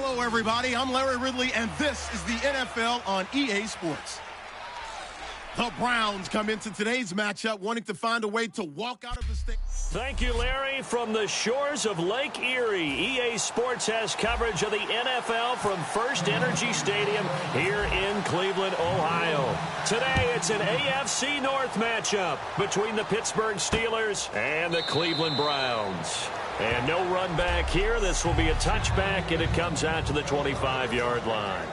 Hello, everybody. I'm Larry Ridley, and this is the NFL on EA Sports. The Browns come into today's matchup wanting to find a way to walk out of the state. Thank you, Larry. From the shores of Lake Erie, EA Sports has coverage of the NFL from First Energy Stadium here in Cleveland, Ohio. Today, it's an AFC North matchup between the Pittsburgh Steelers and the Cleveland Browns. And no run back here. This will be a touchback, and it comes out to the 25-yard line.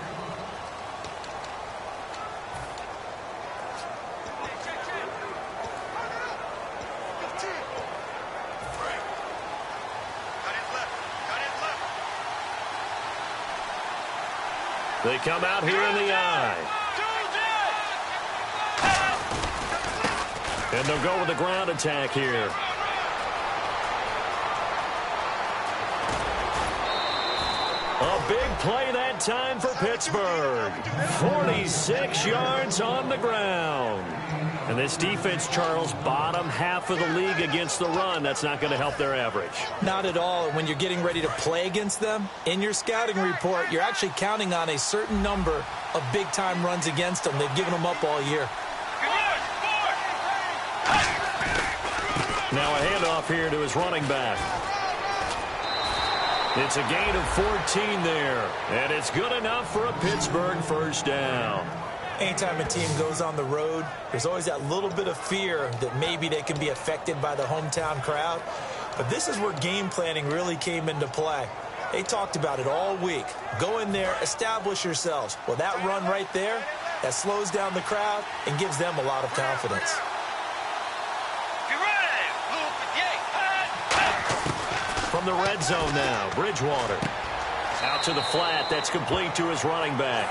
They come out here in the eye. And they'll go with the ground attack here. A big play that time for Pittsburgh. 46 yards on the ground. And this defense, Charles, bottom half of the league against the run. That's not going to help their average. Not at all. And when you're getting ready to play against them, in your scouting report, you're actually counting on a certain number of big-time runs against them. They've given them up all year. Now a handoff here to his running back. It's a gain of 14 there. And it's good enough for a Pittsburgh first down. Anytime a team goes on the road, there's always that little bit of fear that maybe they can be affected by the hometown crowd. But this is where game planning really came into play. They talked about it all week. Go in there, establish yourselves. Well, that run right there, that slows down the crowd and gives them a lot of confidence. From the red zone now, Bridgewater. Out to the flat. That's complete to his running back.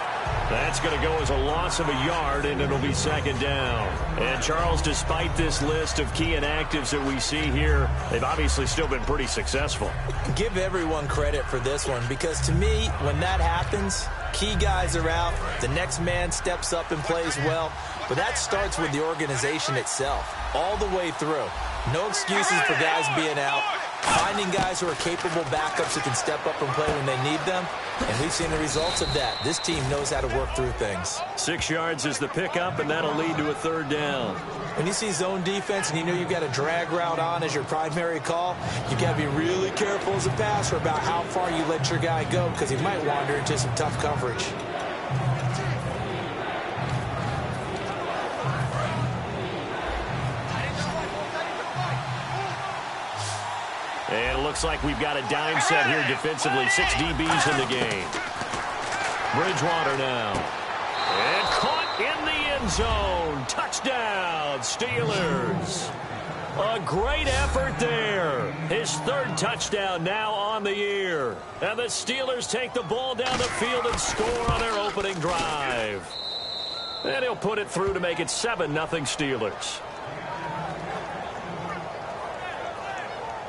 That's going to go as a loss of a yard, and it'll be second down. And, Charles, despite this list of key inactives that we see here, they've obviously still been pretty successful. Give everyone credit for this one, because to me, when that happens, key guys are out, the next man steps up and plays well. But that starts with the organization itself, all the way through. No excuses for guys being out. Finding guys who are capable backups who can step up and play when they need them. And we've seen the results of that. This team knows how to work through things. 6 yards is the pickup, and that'll lead to a third down. When you see zone defense and you know you've got a drag route on as your primary call, you've got to be really careful as a passer about how far you let your guy go, because he might wander into some tough coverage. And it looks like we've got a dime set here defensively. 6 DBs in the game. Bridgewater now. And caught in the end zone. Touchdown, Steelers. A great effort there. His third touchdown now on the year. And the Steelers take the ball down the field and score on their opening drive. And he'll put it through to make it 7-0 Steelers.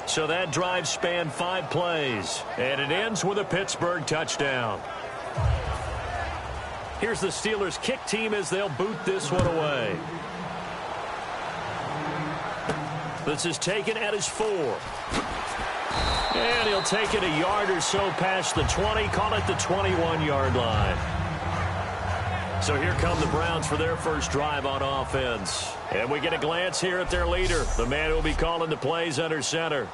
So that drive spanned 5 plays, and it ends with a Pittsburgh touchdown. Here's the Steelers kick team as they'll boot this one away. This is taken at his 4. And he'll take it a yard or so past the 20, call it the 21-yard line. So here come the Browns for their first drive on offense. And we get a glance here at their leader, the man who will be calling the plays under center.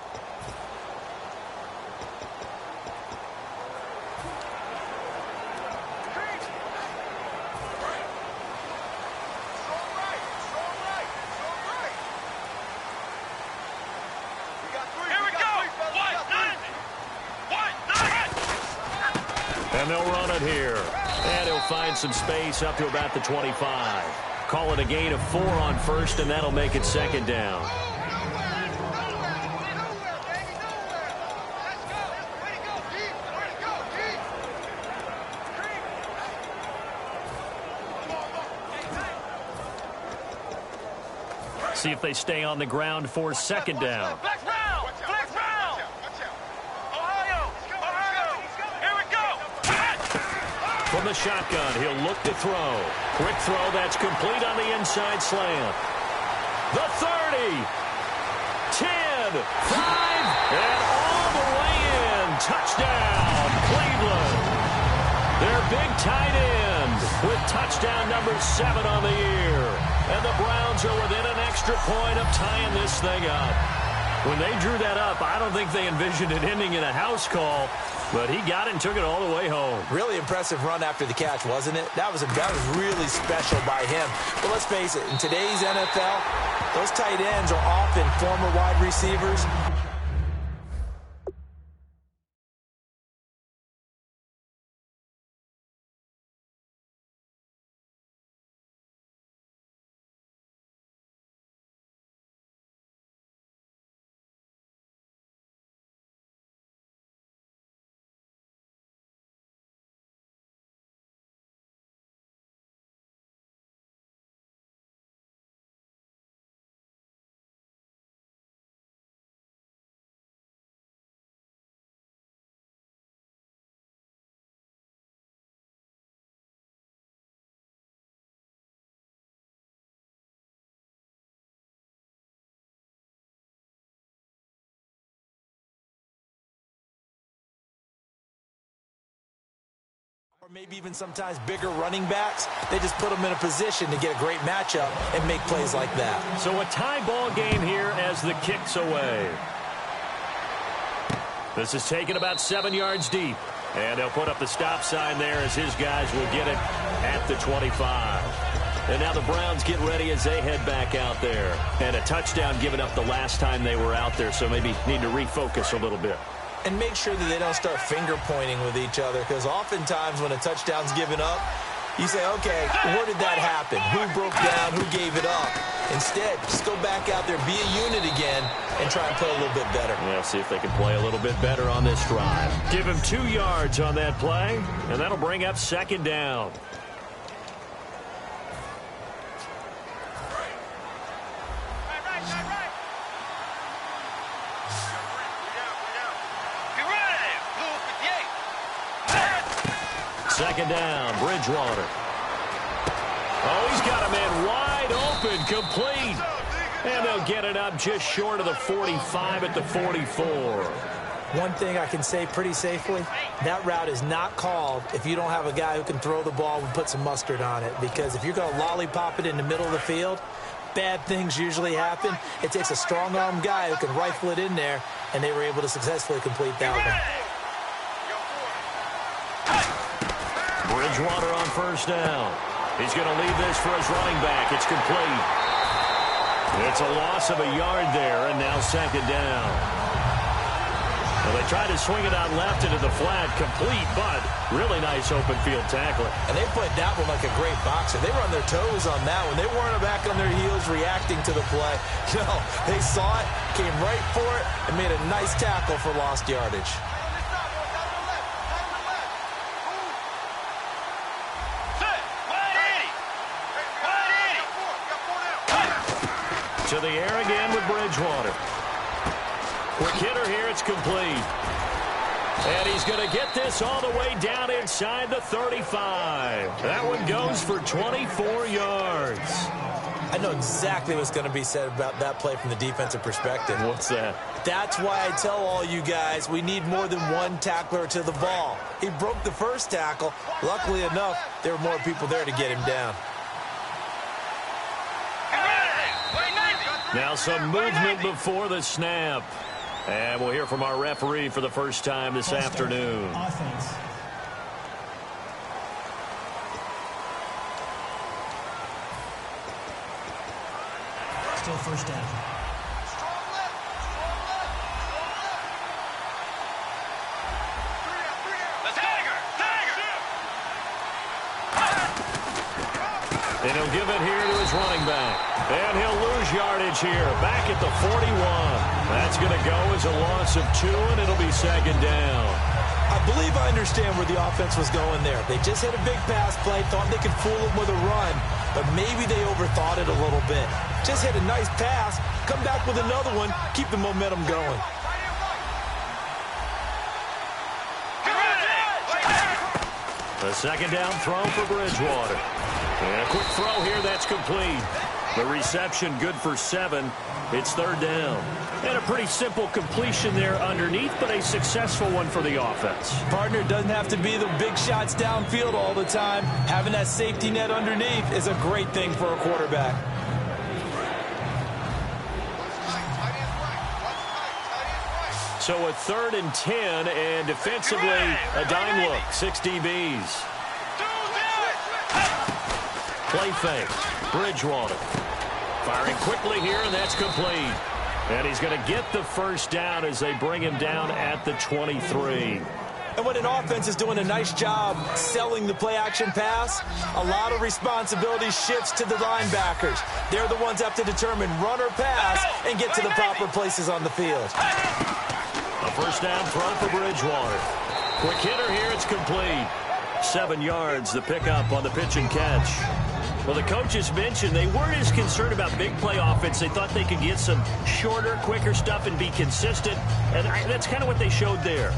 And they'll run it here. And he'll find some space up to about the 25. Call it a gain of 4 on first, and that'll make it second down. See if they stay on the ground for second down. From the shotgun, he'll look to throw. Quick throw, that's complete on the inside slant. The 30, 10, 5, and all the way in. Touchdown, Cleveland. Their big tight end with touchdown number 7 on the year. And the Browns are within an extra point of tying this thing up. When they drew that up, I don't think they envisioned it ending in a house call, but he got it and took it all the way home. Really impressive run after the catch, wasn't it? That was really special by him. But let's face it, in today's NFL, those tight ends are often former wide receivers. Or maybe even sometimes bigger running backs, they just put them in a position to get a great matchup and make plays like that. So a tie ball game here as the kick's away. This is taken about 7 yards deep. And they'll put up the stop sign there as his guys will get it at the 25. And now the Browns get ready as they head back out there. And a touchdown given up the last time they were out there, so maybe need to refocus a little bit. And make sure that they don't start finger pointing with each other, because oftentimes when a touchdown's given up, you say, okay, where did that happen? Who broke down? Who gave it up? Instead, just go back out there, be a unit again, and try and play a little bit better. Yeah, see if they can play a little bit better on this drive. Give him 2 yards on that play, and that'll bring up 2nd down. Second down, Bridgewater. Oh, he's got a man wide open, complete. And they'll get it up just short of the 45 at the 44. One thing I can say pretty safely, that route is not called if you don't have a guy who can throw the ball and put some mustard on it. Because if you're going to lollipop it in the middle of the field, bad things usually happen. It takes a strong-arm guy who can rifle it in there, and they were able to successfully complete that one. Bridgewater on 1st down. He's going to leave this for his running back. It's complete. It's a loss of a yard there, and now 2nd down. Well, they tried to swing it out left into the flat, complete, but really nice open field tackling. And they played that one like a great boxer. They were on their toes on that one. They weren't back on their heels reacting to the play. No, they saw it, came right for it, and made a nice tackle for lost yardage. To the air again with Bridgewater. Quick hitter here, it's complete. And he's going to get this all the way down inside the 35. That one goes for 24 yards. I know exactly what's going to be said about that play from the defensive perspective. What's that? That's why I tell all you guys we need more than one tackler to the ball. He broke the first tackle. Luckily enough, there were more people there to get him down. Now some movement before the snap. And we'll hear from our referee for the first time this afternoon. Offense. Still 1st down. And he'll give it here to his running back. And he'll lose yardage here, back at the 41. That's going to go as a loss of 2, and it'll be 2nd down. I believe I understand where the offense was going there. They just hit a big pass play, thought they could fool them with a run, but maybe they overthought it a little bit. Just hit a nice pass, come back with another one, keep the momentum going. The 2nd down throw for Bridgewater. And a quick throw here, that's complete. The reception good for 7. It's 3rd down. And a pretty simple completion there underneath, but a successful one for the offense. Partner, doesn't have to be the big shots downfield all the time. Having that safety net underneath is a great thing for a quarterback. So a 3rd and 10, and defensively, a dime look. 6 DBs. Play fake. Bridgewater. Firing quickly here, and that's complete. And he's going to get the first down as they bring him down at the 23. And when an offense is doing a nice job selling the play-action pass, a lot of responsibility shifts to the linebackers. They're the ones that have to determine run or pass and get to the proper places on the field. A first down throw for Bridgewater. Quick hitter here, it's complete. 7 yards, the pickup on the pitch and catch. Well, the coaches mentioned they weren't as concerned about big play offense. They thought they could get some shorter, quicker stuff and be consistent. And that's kind of what they showed there.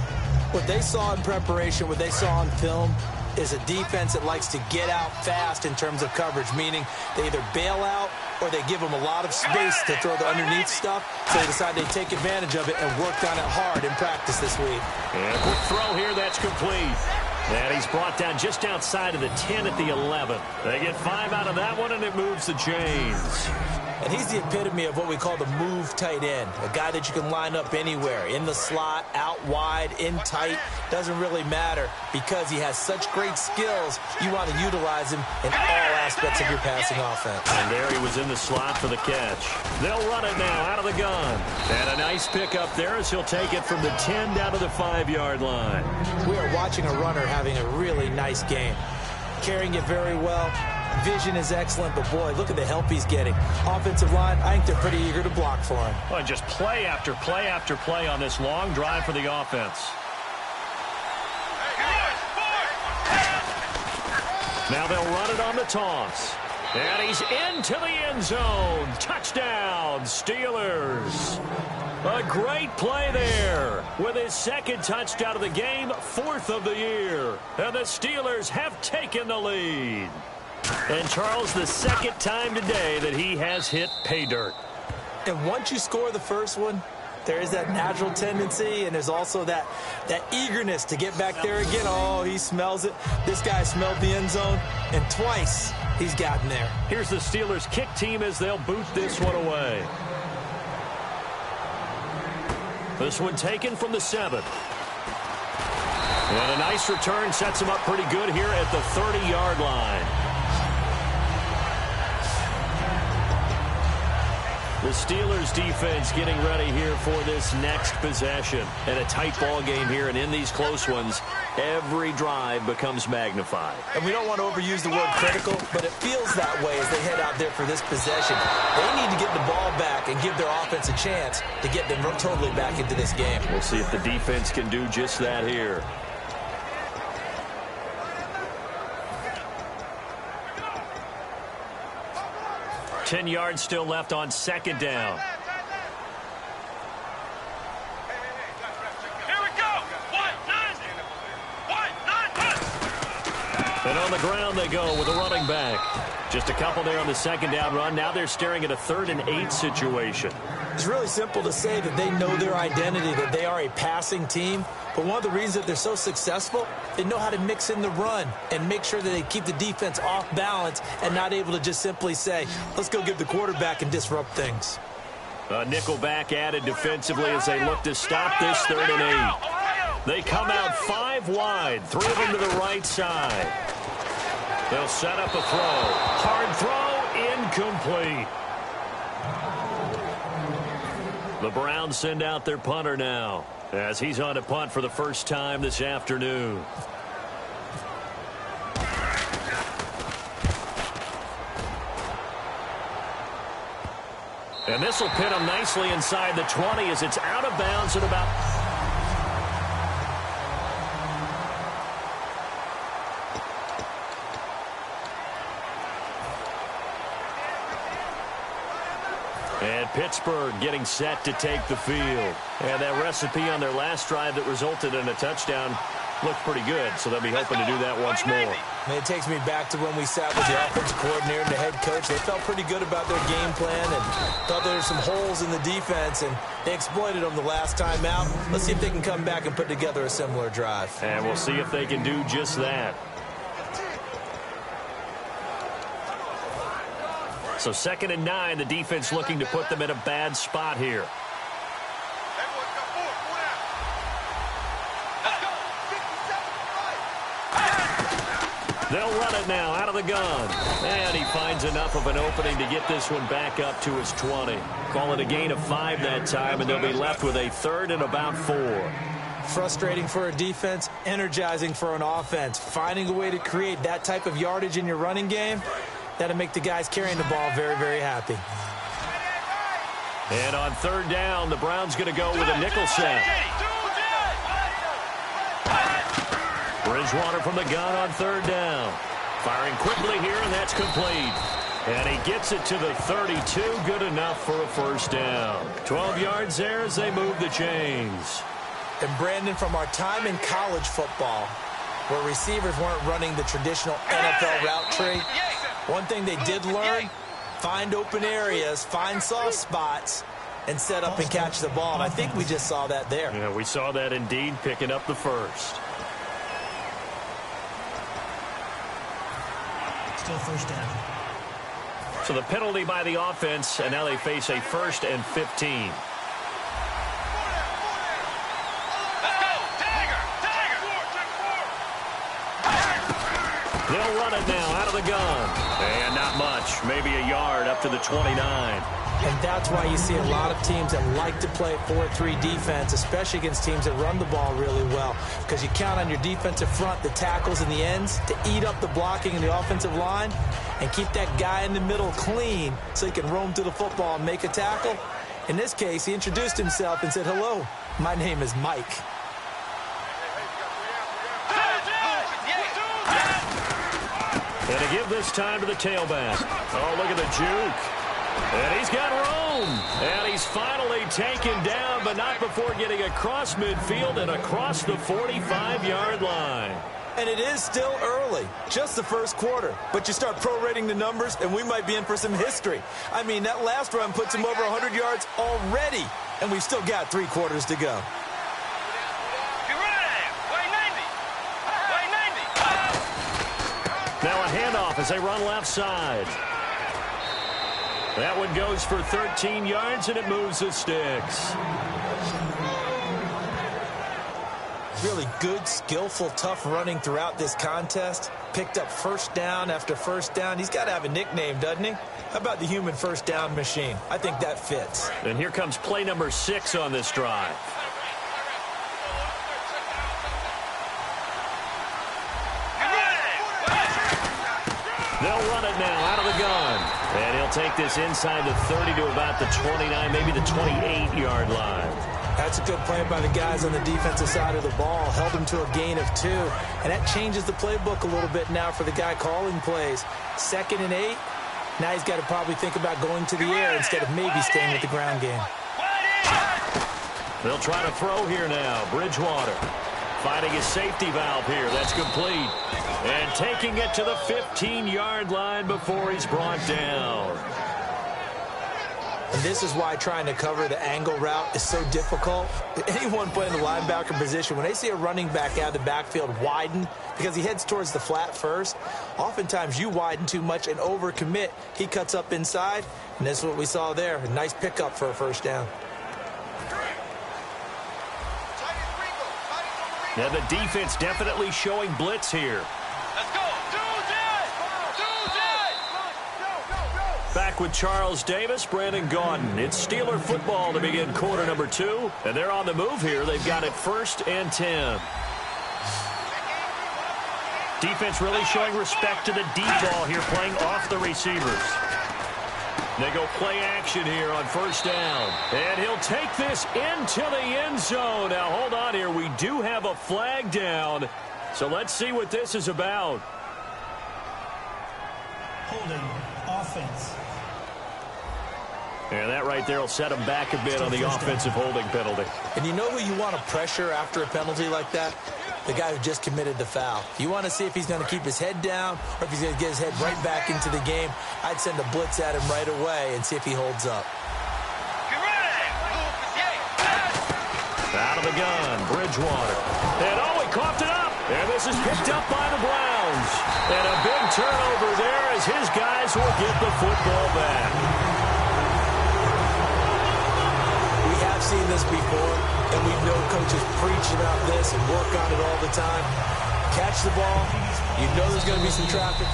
What they saw in preparation, what they saw on film, is a defense that likes to get out fast in terms of coverage, meaning they either bail out or they give them a lot of space to throw the underneath stuff, so they decide they take advantage of it and worked on it hard in practice this week. And a quick throw here, that's complete. And he's brought down just outside of the 10 at the 11. They get 5 out of that one, and it moves the chains. And he's the epitome of what we call the move tight end, a guy that you can line up anywhere, in the slot, out wide, in tight, doesn't really matter because he has such great skills. You want to utilize him in all aspects of your passing offense. And there he was in the slot for the catch. They'll run it now out of the gun. And a nice pickup there as he'll take it from the 10 down to the 5-yard line. We are watching a runner having a really nice game, carrying it very well. Vision is excellent, but boy, look at the help he's getting. Offensive line, I think they're pretty eager to block for him. Well, just play after play after play on this long drive for the offense. Now they'll run it on the toss. And he's into the end zone. Touchdown, Steelers. A great play there with his 2nd touchdown of the game, 4th of the year. And the Steelers have taken the lead. And Charles, the 2nd time today that he has hit pay dirt. And once you score the first one, there is that natural tendency, and there's also that eagerness to get back there again. Oh, he smells it. This guy smelled the end zone, and twice he's gotten there. Here's the Steelers kick team as they'll boot this one away. This one taken from the 7. And a nice return sets him up pretty good here at the 30-yard line. The Steelers defense getting ready here for this next possession. And a tight ball game here, and in these close ones, every drive becomes magnified. And we don't want to overuse the word critical, but it feels that way as they head out there for this possession. They need to get the ball back and give their offense a chance to get them totally back into this game. We'll see if the defense can do just that here. Ten yards still left on 2nd down. And on the ground they go with a running back. Just a couple there on the 2nd down run. Now they're staring at a 3rd and 8 situation. It's really simple to say that they know their identity, that they are a passing team. But one of the reasons that they're so successful, they know how to mix in the run and make sure that they keep the defense off balance and not able to just simply say, let's go get the quarterback and disrupt things. A nickel back added defensively as they look to stop this 3rd and 8. They come out 5 wide, 3 of them to the right side. They'll set up a throw. Hard throw, incomplete. The Browns send out their punter now as he's on to punt for the first time this afternoon. And this will pin him nicely inside the 20 as it's out of bounds at about... And Pittsburgh getting set to take the field. And that recipe on their last drive that resulted in a touchdown looked pretty good, so they'll be hoping to do that once more. I mean, it takes me back to when we sat with the offensive coordinator and the head coach. They felt pretty good about their game plan and thought there were some holes in the defense, and they exploited them the last time out. Let's see if they can come back and put together a similar drive. And we'll see if they can do just that. So 2nd and 9, the defense looking to put them in a bad spot here. They'll run it now out of the gun. And he finds enough of an opening to get this one back up to his 20. Call it a gain of 5 that time, and they'll be left with a 3rd and about 4. Frustrating for a defense, energizing for an offense. Finding a way to create that type of yardage in your running game, that'll make the guys carrying the ball very, very happy. And on 3rd down, the Browns going to go with a nickel set. Bridgewater from the gun on 3rd down. Firing quickly here, and that's complete. And he gets it to the 32. Good enough for a 1st down. 12 yards there as they move the chains. And Brandon, from our time in college football, where receivers weren't running the traditional NFL route tree, one thing they did learn, find open areas, find soft spots, and set up and catch the ball. And I think we just saw that there. Yeah, we saw that indeed, picking up the 1st. Still 1st down. So the penalty by the offense, and now they face a 1st and 15. They'll run it now out of the gun. And not much, maybe a yard up to the 29. And that's why you see a lot of teams that like to play 4-3 defense, especially against teams that run the ball really well, because you count on your defensive front, the tackles and the ends, to eat up the blocking in the offensive line and keep that guy in the middle clean so he can roam to the football and make a tackle. In this case, he introduced himself and said, "Hello, my name is Mike." And to give this time to the tailback. Oh, look at the juke. And he's got room. And he's finally taken down, but not before getting across midfield and across the 45-yard line. And it is still early, just the 1st quarter. But you start prorating the numbers, and we might be in for some history. I mean, that last run puts him over 100 yards already, and we've still got 3 quarters to go. Now a handoff as they run left side. That one goes for 13 yards, and it moves the sticks. Really good, skillful, tough running throughout this contest. Picked up 1st down after 1st down. He's got to have a nickname, doesn't he? How about the human 1st down machine? I think that fits. And here comes play number 6 on this drive. They'll run it now out of the gun. And he'll take this inside the 30 to about the 29, maybe the 28-yard line. That's a good play by the guys on the defensive side of the ball. Held him to a gain of 2. And that changes the playbook a little bit now for the guy calling plays. 2nd and 8. Now he's got to probably think about going to the air instead of maybe staying with the ground game. They'll try to throw here now. Bridgewater finding his safety valve here. That's complete. And taking it to the 15-yard line before he's brought down. And this is why trying to cover the angle route is so difficult. Anyone playing the linebacker position, when they see a running back out of the backfield widen because he heads towards the flat first, oftentimes you widen too much and overcommit. He cuts up inside, and that's what we saw there. A nice pickup for a 1st down. Now the defense definitely showing blitz here. Let's go. Back with Charles Davis, Brandon Gaudin. It's Steeler football to begin quarter number 2. And they're on the move here. They've got it 1st and 10. Defense really showing respect to the deep ball here, playing off the receivers. They go play action here on 1st down. And he'll take this into the end zone. Now, hold on here. We do have a flag down. So let's see what this is about. Holding offense. And that right there will set him back a bit on the offensive holding penalty. And you know who you want to pressure after a penalty like that? the guy who just committed the foul. You want to see if he's going to keep his head down or if he's going to get his head right back into the game. I'd send a blitz at him right away and see if he holds up. Out of the gun, Bridgewater. And he coughed it up. And this is picked up by the Browns. And a big turnover there as his guys will get the football back. We have seen this before, and we know coaches preach about this and work on it all the time. Catch the ball. You know there's going to be some traffic.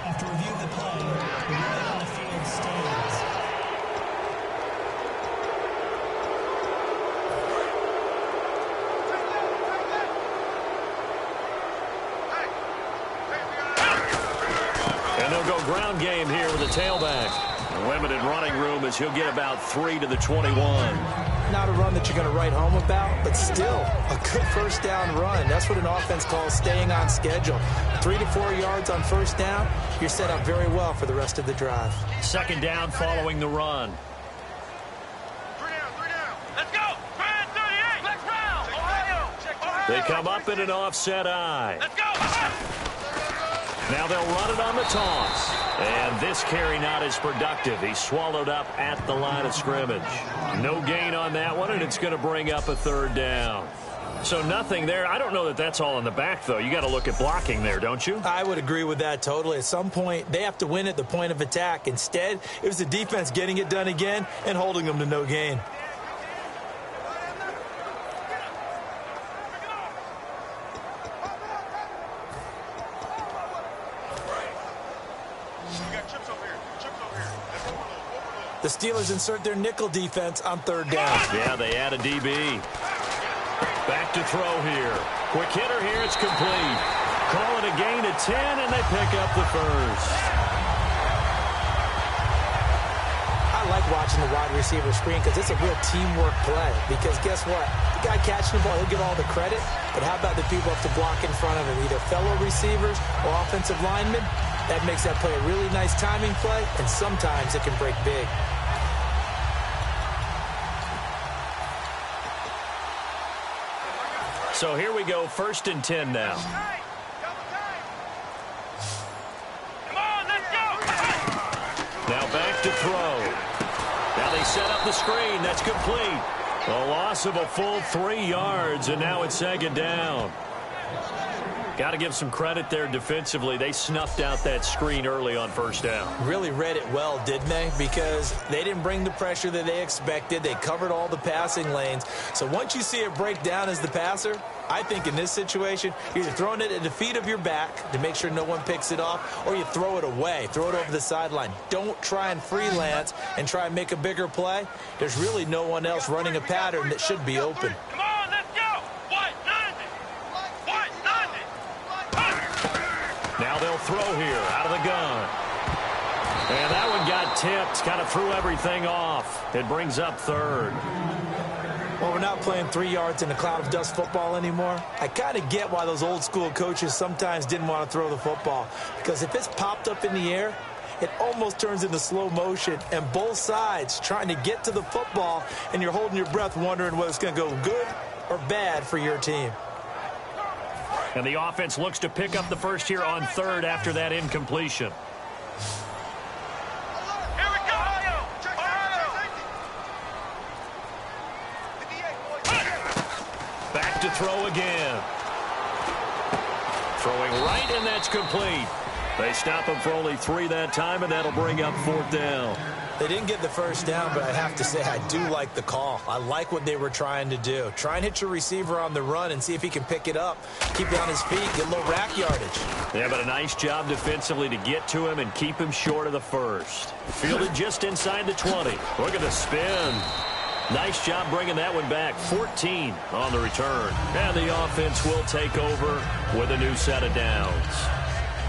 After reviewing the play, the ruling on the field stands. And they'll go ground game here with a tailback. Limited running room as he'll get about 3 to the 21. Not a run that you're going to write home about, but still a good first down run. That's what an offense calls staying on schedule. 3 to 4 yards on first down, you're set up very well for the rest of the drive. Second down following the run. 3 down. Let's go. 38. Let's round. Ohio. They come up in an offset eye. Let's go. Now they'll run it on the toss. And this carry not as productive. He's swallowed up at the line of scrimmage. No gain on that one, and it's going to bring up a third down. So nothing there. I don't know that that's all in the back, though. You got to look at blocking there, don't you? I would agree with that totally. At some point, they have to win at the point of attack. Instead, it was the defense getting it done again and holding them to no gain. The Steelers insert their nickel defense on third down. Yeah, they add a DB. Back to throw here. Quick hitter here. It's complete. Call it a gain of 10, and they pick up the first. I like watching the wide receiver screen because it's a real teamwork play. Because guess what? The guy catching the ball, he'll get all the credit. But how about the people who have to block in front of him, either fellow receivers or offensive linemen? That makes that play a really nice timing play, and sometimes it can break big. So here we go, 1st and 10 now. Come on, let's go. Now back to throw. Now they set up the screen. That's complete. A loss of a full 3 yards, and now it's second down. Got to give some credit there defensively. They snuffed out that screen early on first down. Really read it well, didn't they? Because they didn't bring the pressure that they expected. They covered all the passing lanes. So once you see it break down as the passer, I think in this situation, you're either throwing it at the feet of your back to make sure no one picks it off, or you throw it away, throw it over the sideline. Don't try and freelance and try and make a bigger play. There's really no one else running a pattern that should be open. Come on, let's go. White, 90. Now they'll throw here out of the gun. And that one got tipped, kind of threw everything off. It brings up third. Well, we're not playing 3 yards in a cloud of dust football anymore. I kind of get why those old school coaches sometimes didn't want to throw the football. Because if it's popped up in the air, it almost turns into slow motion. And both sides trying to get to the football, and you're holding your breath wondering whether it's going to go good or bad for your team. And the offense looks to pick up the first here on third after that incompletion. Here we go. Back to throw again. Throwing right, and that's complete. They stop him for only 3 that time, and that'll bring up 4th down. They didn't get the first down, but I have to say I do like the call. I like what they were trying to do. Try and hit your receiver on the run and see if he can pick it up. Keep it on his feet, get a little rack yardage. Yeah, but a nice job defensively to get to him and keep him short of the first. Fielded just inside the 20. Look at the spin. Nice job bringing that one back. 14 on the return. And the offense will take over with a new set of downs.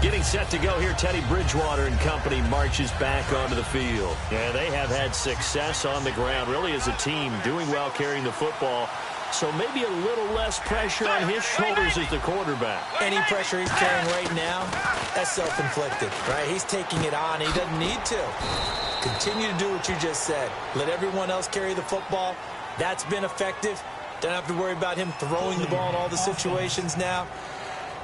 Getting set to go here, Teddy Bridgewater and company marches back onto the field. Yeah, they have had success on the ground, really as a team, doing well carrying the football. So maybe a little less pressure on his shoulders as the quarterback. Any pressure he's carrying right now, that's self-inflicted, right? He's taking it on. He doesn't need to. Continue to do what you just said. Let everyone else carry the football. That's been effective. Don't have to worry about him throwing the ball in all the situations now.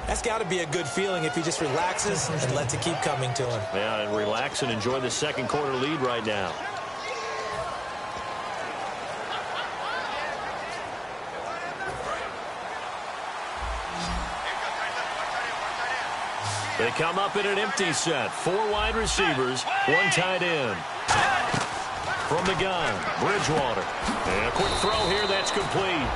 That's got to be a good feeling if he just relaxes and lets it keep coming to him. Yeah, and relax and enjoy the second quarter lead right now. They come up in an empty set. 4 wide receivers, 1 tight end. From the gun, Bridgewater. And a quick throw here, that's complete.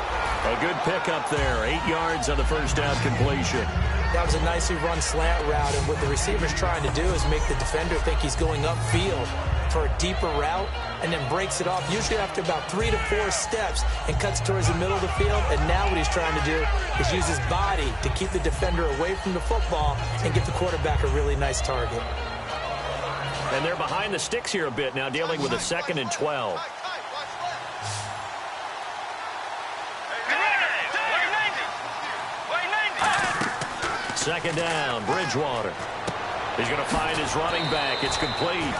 A good pickup there. 8 yards on the first down completion. That was a nicely run slant route, and what the receiver's trying to do is make the defender think he's going upfield for a deeper route, and then breaks it off, usually after about 3 to 4 steps, and cuts towards the middle of the field. And now what he's trying to do is use his body to keep the defender away from the football and get the quarterback a really nice target. And they're behind the sticks here a bit now, dealing with a 2nd and 12. Second down, Bridgewater. He's going to find his running back. It's complete.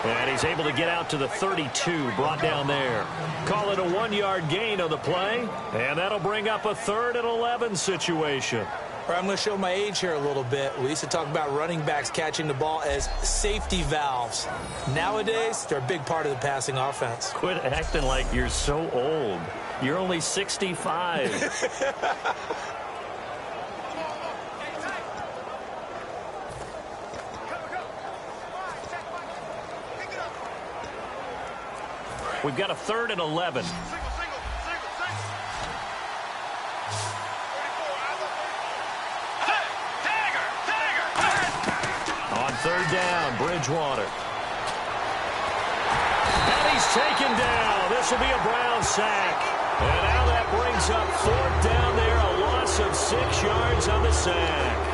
And he's able to get out to the 32, brought down there. Call it a 1-yard gain on the play. And that'll bring up a 3rd and 11 situation. I'm going to show my age here a little bit. We used to talk about running backs catching the ball as safety valves. Nowadays, they're a big part of the passing offense. Quit acting like you're so old. You're only 65. We've got a 3rd and 11. On 3rd down, Bridgewater. And he's taken down. This will be a Brown sack. And now that brings up 4th down there, a loss of 6 yards on the sack.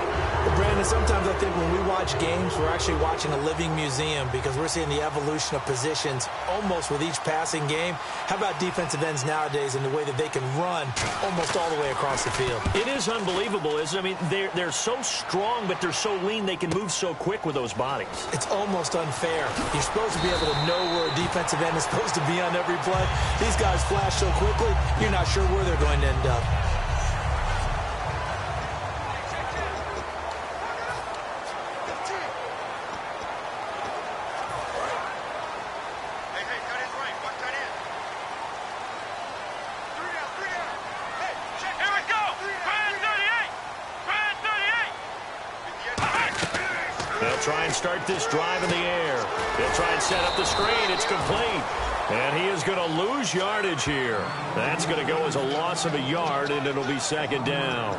Well, Brandon, sometimes I think when we watch games, we're actually watching a living museum because we're seeing the evolution of positions almost with each passing game. How about defensive ends nowadays and the way that they can run almost all the way across the field? It is unbelievable, isn't it? I mean, they're so strong, but they're so lean, they can move so quick with those bodies. It's almost unfair. You're supposed to be able to know where a defensive end is supposed to be on every play. These guys flash so quickly, you're not sure where they're going to end up. Try and start this drive in the air. He'll try and set up the screen. It's complete. And he is going to lose yardage here. That's going to go as a loss of a yard, and it'll be 2nd down.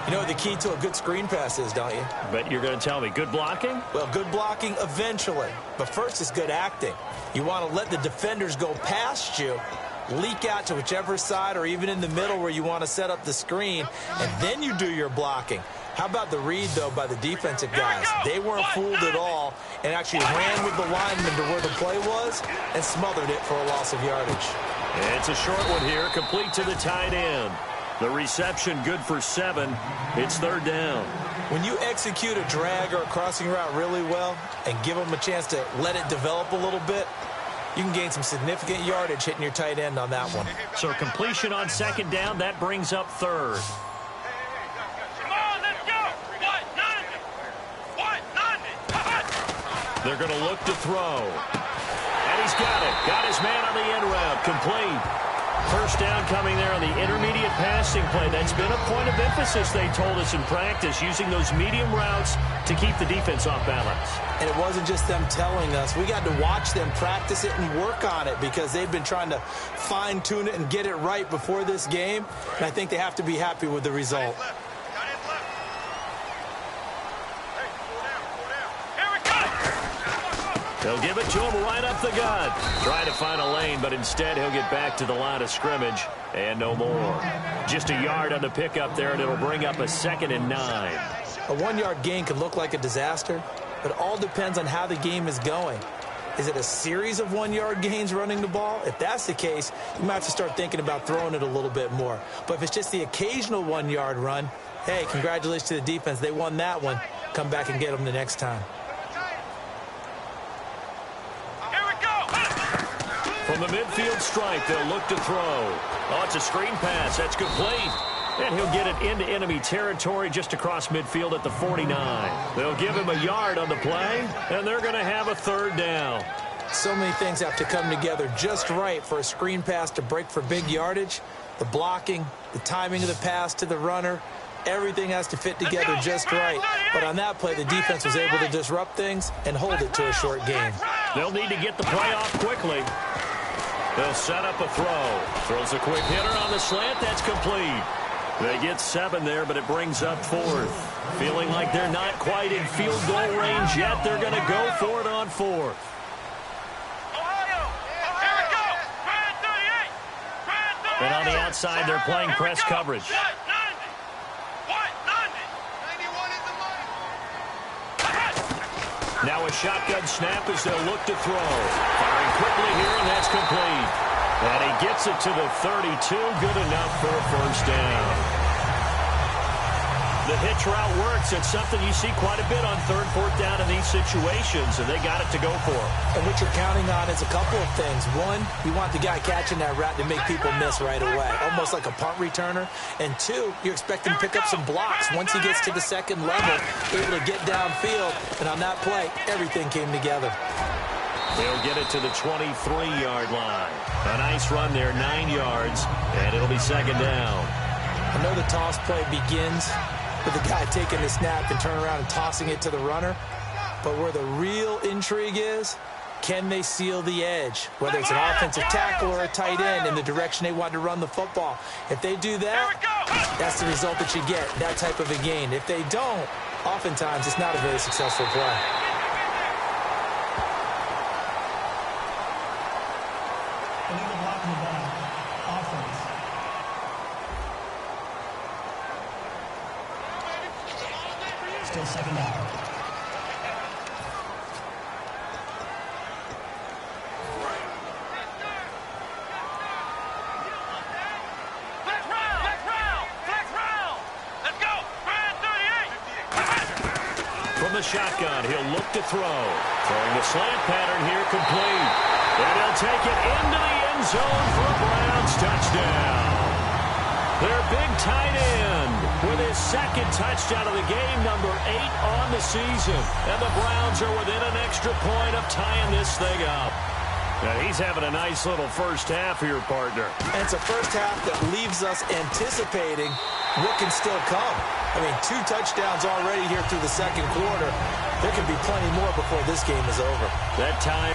You know what the key to a good screen pass is, don't you? But you're going to tell me, good blocking? Well, good blocking eventually. But first is good acting. You want to let the defenders go past you, leak out to whichever side or even in the middle where you want to set up the screen, and then you do your blocking. How about the read, though, by the defensive guys? They weren't fooled at all and actually ran with the lineman to where the play was and smothered it for a loss of yardage. It's a short one here, complete to the tight end. The reception good for 7. It's 3rd down. When you execute a drag or a crossing route really well and give them a chance to let it develop a little bit, you can gain some significant yardage hitting your tight end on that one. So completion on 2nd down, that brings up 3rd. They're going to look to throw. And he's got it. Got his man on the end route. Complete. First down coming there on the intermediate passing play. That's been a point of emphasis, they told us in practice, using those medium routes to keep the defense off balance. And it wasn't just them telling us. We got to watch them practice it and work on it because they've been trying to fine-tune it and get it right before this game. And I think they have to be happy with the result. They'll give it to him right up the gut. Trying to find a lane, but instead he'll get back to the line of scrimmage and no more. Just a yard on the pickup there, and it'll bring up a 2nd and 9. A 1-yard gain could look like a disaster, but it all depends on how the game is going. Is it a series of 1-yard gains running the ball? If that's the case, you might have to start thinking about throwing it a little bit more. But if it's just the occasional 1-yard run, hey, congratulations to the defense. They won that one. Come back and get them the next time. From the midfield stripe, they'll look to throw. Oh, it's a screen pass. That's complete. And he'll get it into enemy territory just across midfield at the 49. They'll give him a yard on the play, and they're going to have a third down. So many things have to come together just right for a screen pass to break for big yardage. The blocking, the timing of the pass to the runner, everything has to fit together just right. But on that play, the defense was able to disrupt things and hold it to a short game. They'll need to get the play off quickly. They'll set up a throw. Throws a quick hitter on the slant. That's complete. They get 7 there, but it brings up 4th. Feeling like they're not quite in field goal range yet. They're going to go for it on 4th. And on the outside, they're playing press coverage. Now a shotgun snap as they'll look to throw. Firing quickly here, and that's complete. And he gets it to the 32. Good enough for a first down. The hitch route works. It's something you see quite a bit on 3rd, 4th down in these situations, and they got it to go for. And what you're counting on is a couple of things. One, you want the guy catching that route to make people miss right away, almost like a punt returner. And 2, you expect him to pick up some blocks once he gets to the second level, able to get downfield. And on that play, everything came together. They'll get it to the 23-yard line. A nice run there, 9 yards, and it'll be 2nd down. I know the toss play begins with the guy taking the snap and turn around and tossing it to the runner. But where the real intrigue is, can they seal the edge? Whether it's an offensive tackle or a tight end in the direction they want to run the football. If they do that, that's the result that you get, that type of a gain. If they don't, oftentimes it's not a very successful play. Illegal blocking the ball. Offense. Still 2nd down. From the shotgun, he'll look to throw. Throwing the slant pattern here, complete. And he'll take it into the end zone for a Browns touchdown. Their big tight end with his 2nd touchdown of the game, number 8 on the season. And the Browns are within an extra point of tying this thing up. Now, he's having a nice little first half here, partner. And it's a first half that leaves us anticipating what can still come. I mean, 2 touchdowns already here through the 2nd quarter. There can be plenty more before this game is over. That time.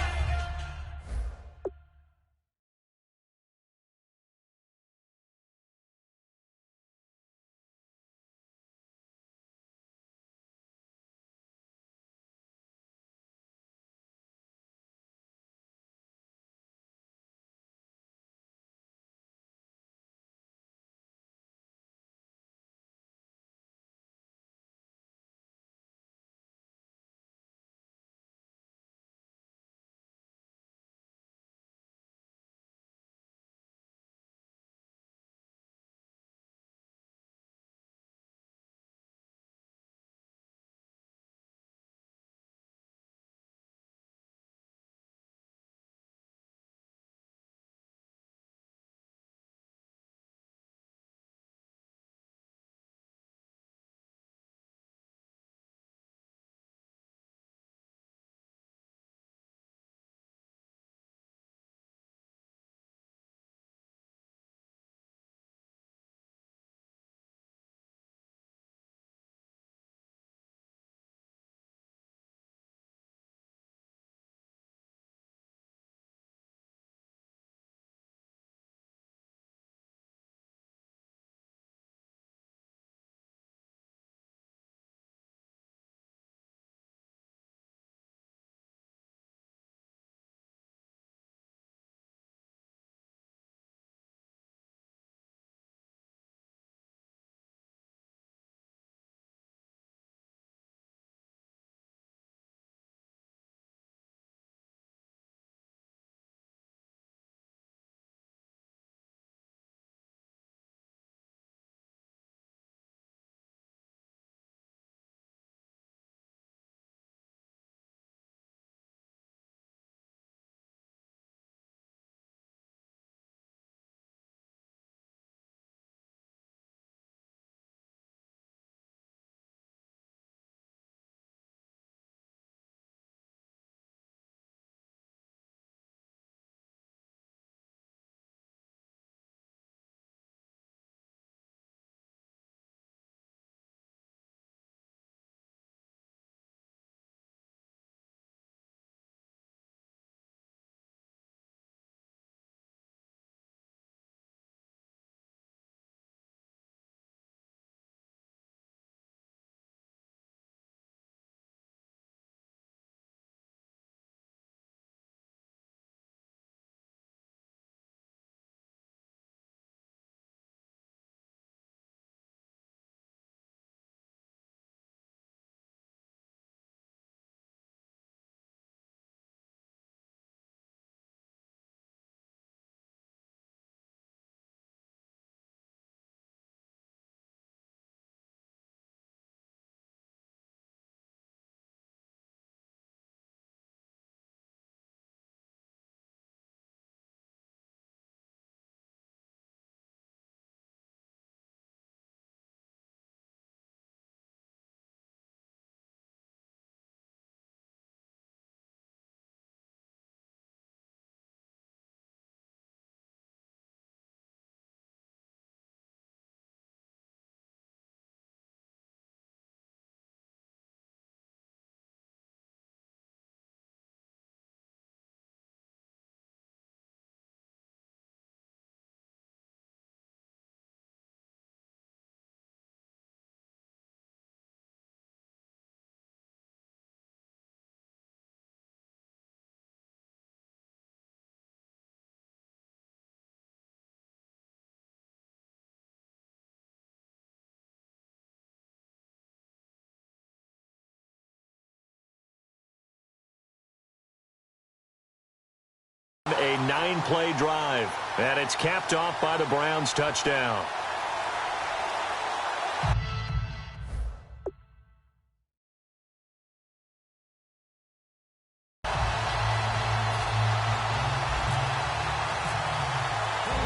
A 9-play drive, and it's capped off by the Browns' touchdown.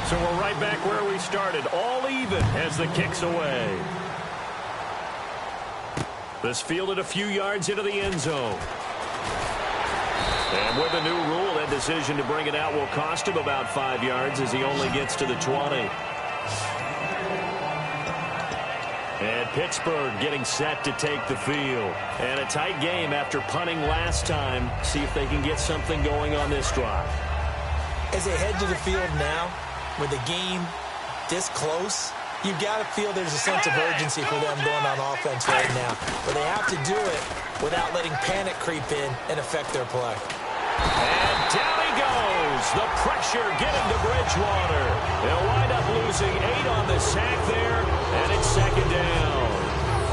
So we're right back where we started, all even as the kick's away. This fielded a few yards into the end zone. And with the new rule, that decision to bring it out will cost him about 5 yards as he only gets to the 20. And Pittsburgh getting set to take the field. And a tight game after punting last time. See if they can get something going on this drive. As they head to the field now, with the game this close, you've got to feel there's a sense of urgency for them going on offense right now. But they have to do it without letting panic creep in and affect their play. And down he goes. The pressure getting to Bridgewater. They'll wind up losing 8 on the sack there, and it's second down.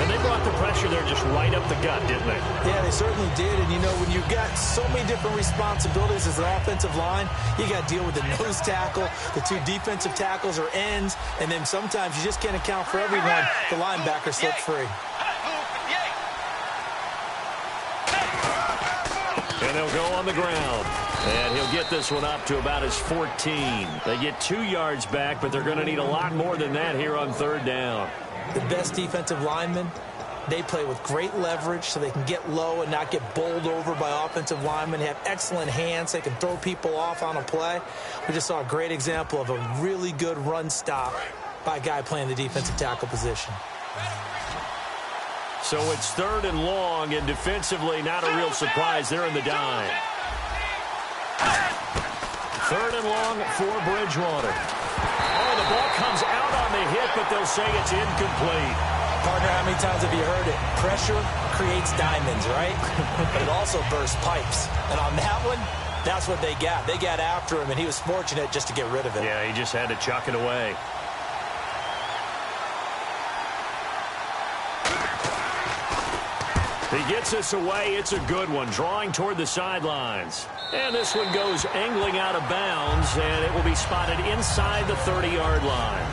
And they brought the pressure there just right up the gut, didn't they? Yeah, they certainly did. And, you know, when you've got so many different responsibilities as an offensive line, you got to deal with the nose tackle, the 2 defensive tackles or ends, and then sometimes you just can't account for everyone. The linebacker slips free. And they'll go on the ground. And he'll get this one up to about his 14. They get 2 yards back, but they're going to need a lot more than that here on third down. The best defensive linemen, they play with great leverage so they can get low and not get bowled over by offensive linemen. They have excellent hands. They can throw people off on a play. We just saw a great example of a really good run stop by a guy playing the defensive tackle position. So it's 3rd and long, and defensively not a real surprise. They're in the dime. 3rd and long for Bridgewater. Oh, the ball comes out on the hit, but they'll say it's incomplete. Partner, how many times have you heard it? Pressure creates diamonds, right? But it also bursts pipes. And on that one, that's what they got. They got after him, and he was fortunate just to get rid of it. Yeah, he just had to chuck it away. He gets this away. It's a good one, drawing toward the sidelines. And this one goes angling out of bounds, and it will be spotted inside the 30-yard line.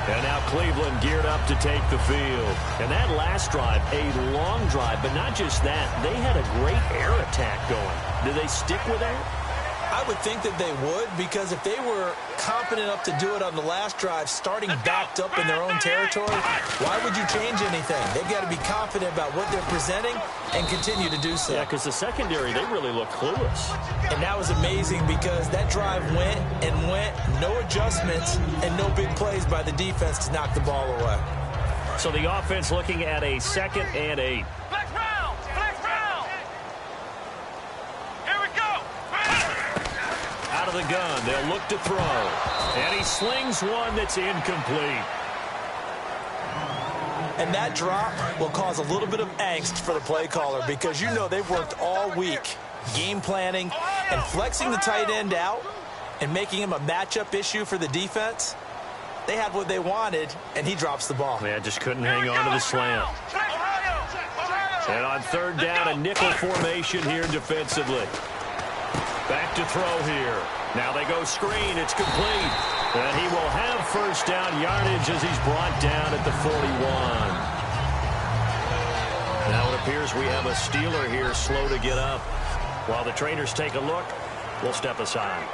And now Cleveland geared up to take the field. And that last drive, a long drive, but not just that. They had a great air attack going. Did they stick with that? I would think that they would, because if they were confident enough to do it on the last drive, starting backed up in their own territory, why would you change anything? They've got to be confident about what they're presenting and continue to do so. Yeah, because the secondary, they really look clueless. And that was amazing because that drive went and went, no adjustments, and no big plays by the defense to knock the ball away. So the offense looking at a 2nd and 8. Flex round! Flex round! Here we go! Out of the gun, they'll look to throw. And he slings one that's incomplete. And that drop will cause a little bit of angst for the play caller because you know they've worked all week game planning and flexing the tight end out and making him a matchup issue for the defense. They had what they wanted, and he drops the ball. Yeah, just couldn't hang on to the slant. And on 3rd down, a nickel formation here defensively. Back to throw here. Now they go screen. It's complete. And he will have 1st down yardage as he's brought down at the 41. Now it appears we have a Steeler here slow to get up. While the trainers take a look, we'll step aside.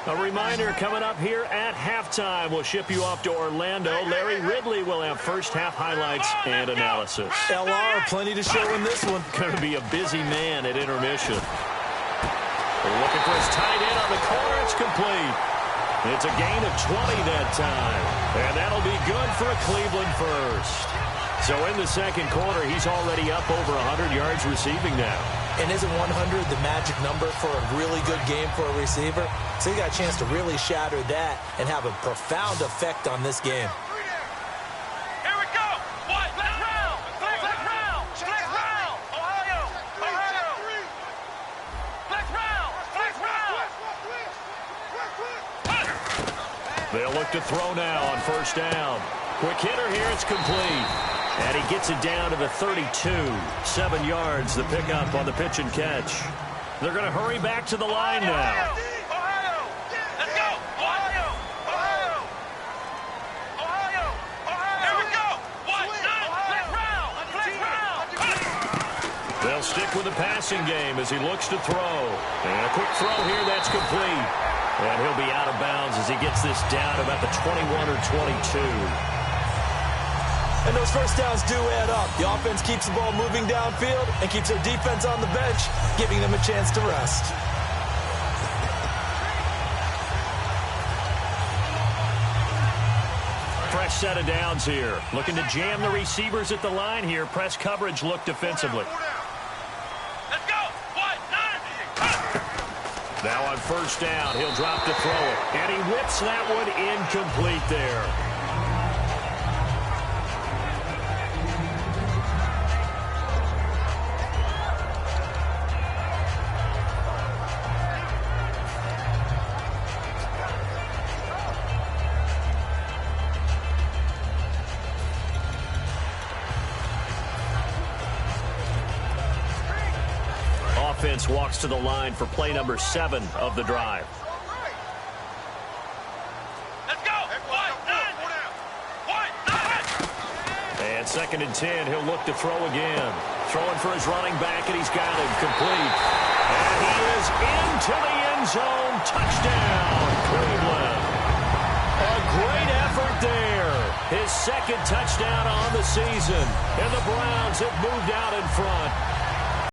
A reminder coming up here at halftime. We'll ship you off to Orlando. Larry Ridley will have first half highlights and analysis. LR, plenty to show in this one. Going to be a busy man at intermission. Looking for his tight end on the corner. It's complete. It's a gain of 20 that time. And that'll be good for a Cleveland first. So in the second quarter, he's already up over 100 yards receiving now. And isn't 100 the magic number for a really good game for a receiver? So he got a chance to really shatter that and have a profound effect on this game. Here we go! What? Flex round! Flex round! Flex round! Ohio! Ohio! Flex round! Flex round! They'll look to throw now on first down. Quick hitter here, it's complete. And he gets it down to the 32. 7 yards, the pickup on the pitch and catch. They're going to hurry back to the line now. Ohio! Let's go! Ohio! Ohio! Ohio! Ohio! Here we go! Flex round! They'll stick with the passing game as he looks to throw. And a quick throw here, that's complete. And he'll be out of bounds as he gets this down about the 21 or 22. And those first downs do add up. The offense keeps the ball moving downfield and keeps their defense on the bench, giving them a chance to rest. Fresh set of downs here. Looking to jam the receivers at the line here. Press coverage look defensively. Let's go! Now on first down, he'll drop to throw it. And he whips that one incomplete there. Offense walks to the line for play number 7 of the drive. Let's go! And 2nd and 10, he'll look to throw again. Throwing for his running back, and he's got him complete. And he is into the end zone. Touchdown, Cleveland. A great effort there. His 2nd touchdown on the season. And the Browns have moved out in front.